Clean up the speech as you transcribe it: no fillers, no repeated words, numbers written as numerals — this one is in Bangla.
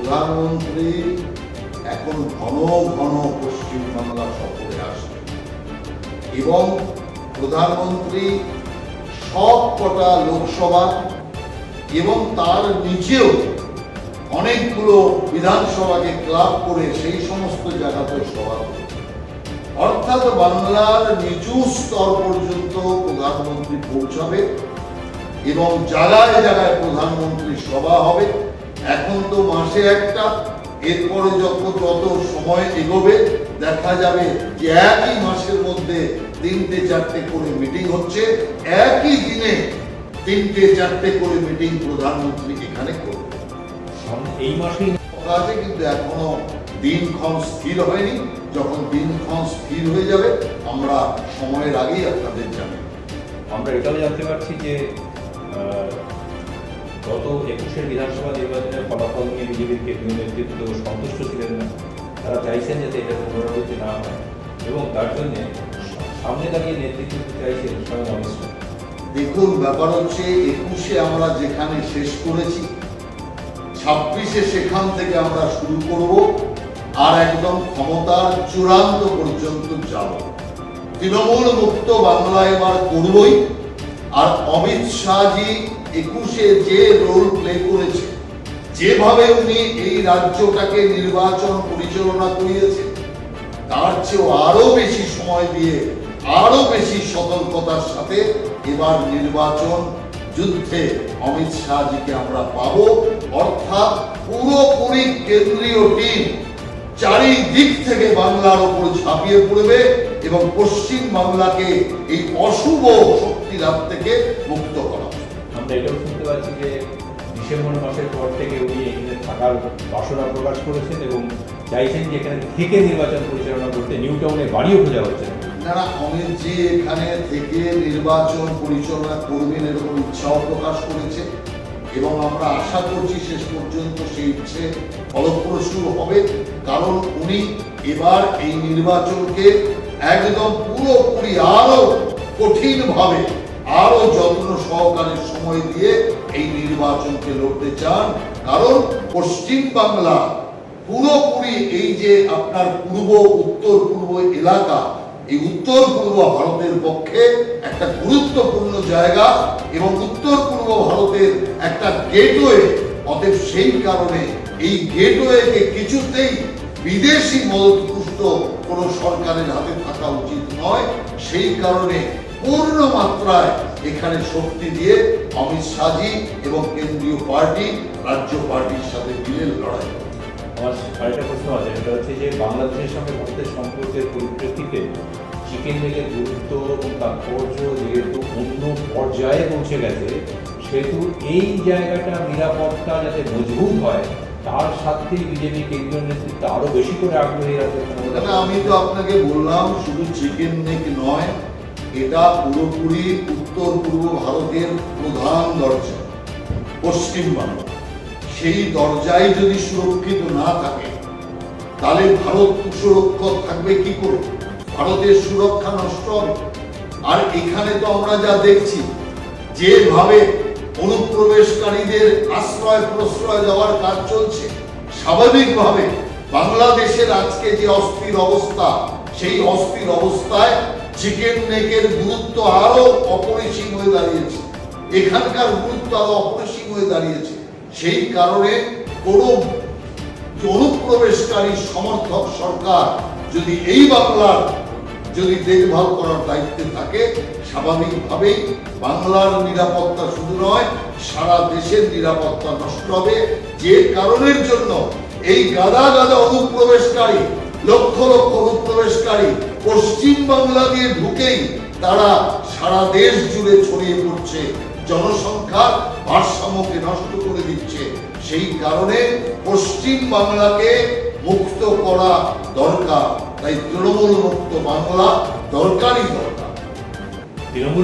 প্রধানমন্ত্রী এখন ঘন ঘন পশ্চিমবাংলা সফরে আসবে এবং প্রধানমন্ত্রী সব কটা লোকসভা এবং তার নিচেও অনেকগুলো বিধানসভাকে ক্লাব করে সেই সমস্ত জায়গাতে সভা করবে। অর্থাৎ বাংলার নিচু স্তর পর্যন্ত প্রধানমন্ত্রী পৌঁছাবে এবং জায়গায় জায়গায় প্রধানমন্ত্রী সভা হবে। এখন তো মাসে একটা, এরপরে যত সময় এগোবে দেখা যাবে যে একই মাসের মধ্যে 3-4টে করে মিটিং হচ্ছে, একই দিনে 3-4টে করে মিটিং প্রধানমন্ত্রী এখানে করবে। এই মাসেই আছে, কিন্তু এখনো দিনক্ষণ স্থির হয়নি। যখন দিনক্ষণ স্থির হয়ে যাবে আমরা সময়ের আগেই আপনাদের জানাবো। আমরা এটাও জানতে পারছি যে গত 21-এর বিধানসভা নির্বাচনের ফলাফল নিয়ে বিজেপির কেন্দ্রীয় নেতৃত্ব সন্তুষ্ট ছিলেন না। তারা চাইছেন যাতে এটা পুনরাবৃত্তি না হয় এবং তার জন্য সামনে দাঁড়িয়ে নেতৃত্ব চাইছেন স্বয়ং অমিত শাহ। দেখুন, ব্যাপার হচ্ছে 21-এ আমরা যেখানে শেষ করেছি, 26-এ সেখান থেকে আমরা শুরু করব আর একদম ক্ষমতার চূড়ান্ত পর্যন্ত যাব। তৃণমূল মুক্ত বাংলা এবার করবই। আর অমিত শাহজি 21-এ যে রোল প্লে করেছে, যেভাবে উনি এই রাজ্যটাকে নির্বাচন পরিচালনা করিয়েছে, তার চেয়েও আরো বেশি সময় দিয়ে আরো বেশি সতর্কতার সাথে এবার নির্বাচন যুদ্ধে অমিত শাহজিকে আমরা পাবো। অর্থাৎ পুরোপুরি কেন্দ্রীয় টিম চারিদিক থেকে বাংলার উপর ঝাঁপিয়ে পড়বে এবং পশ্চিম বাংলাকে এই অশুভ শক্তির হাত থেকে মুক্ত করা। আমরা এটাও শুনতে পাচ্ছি যে ডিসেম্বর মাসের পর থেকে উনি এখানে থাকার বাসনা প্রকাশ করেছেন এবং চাইছেন যে এখানে থেকে নির্বাচন পরিচালনা করতে নিউ টাউনে বাড়িও খোঁজা হচ্ছে। যারা অমিতজি এখানে থেকে নির্বাচন পরিচালনা করবেন এরকম ইচ্ছাও প্রকাশ করেছে এবং আমরা আশা করছি শেষ পর্যন্ত সেই ইচ্ছে ফলপ্রসূ হবে। কারণ উনি এবার এই নির্বাচনকে একদম পুরোপুরি আরো কঠিনভাবে আরো যত্ন সহকারে সময় দিয়ে এই নির্বাচনকে লড়তে চান। কারণ পশ্চিম বাংলা পুরোপুরি এই যে আপনার পূর্ব উত্তর পূর্ব এলাকা, এই উত্তর পূর্ব ভারতের পক্ষে একটা গুরুত্বপূর্ণ জায়গা এবং উত্তর পূর্ব ভারতের একটা গেটওয়ে। অতএব সেই কারণে এই গেটওয়েকে কিছুতেই বিদেশি মদতপুষ্ট কোনো সরকারের হাতে থাকা উচিত নয়। সেই কারণে পূর্ণ মাত্রায় এখানে শক্তি দিয়ে অমিত শাহজি এবং কেন্দ্রীয় পার্টি রাজ্য পার্টির সাথে মিলে লড়াই। আমার আরেকটা প্রশ্ন আছে, সেটা হচ্ছে যে বাংলাদেশের সঙ্গে ভারতের সম্পর্কের পরিপ্রেক্ষিতে চিকেন লেগের গুরুত্ব এবং তাৎপর্য যেহেতু অন্য পর্যায়ে পৌঁছে গেছে, সেহেতু এই জায়গাটা নিরাপত্তা যাতে মজবুত হয় তার সাথেই বিজেপি কেন্দ্রীয় নেতৃত্ব আরো বেশি করে আগ্রহী আছে। আমি তো আপনাকে বললাম, শুধু চিকেন নেক নয়, এটা পুরোপুরি উত্তর পূর্ব ভারতের প্রধান দরজা পশ্চিমবাংলা। সেই দরজায় যদি সুরক্ষিত না থাকে তাহলে ভারত সুরক্ষিত থাকবে কি করে? ভারতের সুরক্ষা নষ্ট হবে। আর এখানে তো আমরা যা দেখছি, যেভাবে অনুপ্রবেশকারীদের আশ্রয় প্রশ্রয় দেওয়ার কাজ চলছে, স্বাভাবিকভাবে বাংলাদেশের আজকে যে অস্থির অবস্থা, সেই অস্থির অবস্থায় চিকেন নেকের গুরুত্ব আরো অপরিসীম হয়ে দাঁড়িয়েছে। এখানকার গুরুত্ব আরো অপরিসীম হয়ে দাঁড়িয়েছে। সেই কারণে কোন অনুপ্রবেশকারী সমর্থক সরকার যদি এই বাংলার যদি দেখভাল করার দায়িত্বে থাকে, স্বাভাবিকভাবেই বাংলার নিরাপত্তা শুধু নয়, সারা দেশের নিরাপত্তা নষ্ট হবে। যে কারণের জন্য এই গাদা গাদা অনুপ্রবেশকারী, লক্ষ লক্ষ অনুপ্রবেশকারী পশ্চিম বাংলা দিয়ে ঢুকেই তারা সারা দেশ জুড়ে ছড়িয়ে পড়ছে, জনসংখ্যার ভারসাম্যকে নষ্ট করে দিচ্ছে। সেই কারণে পশ্চিম বাংলাকে মুক্ত করা দরকার। তাই তৃণমূল মুক্ত বাংলা দরকারই দরকার। তৃণমূল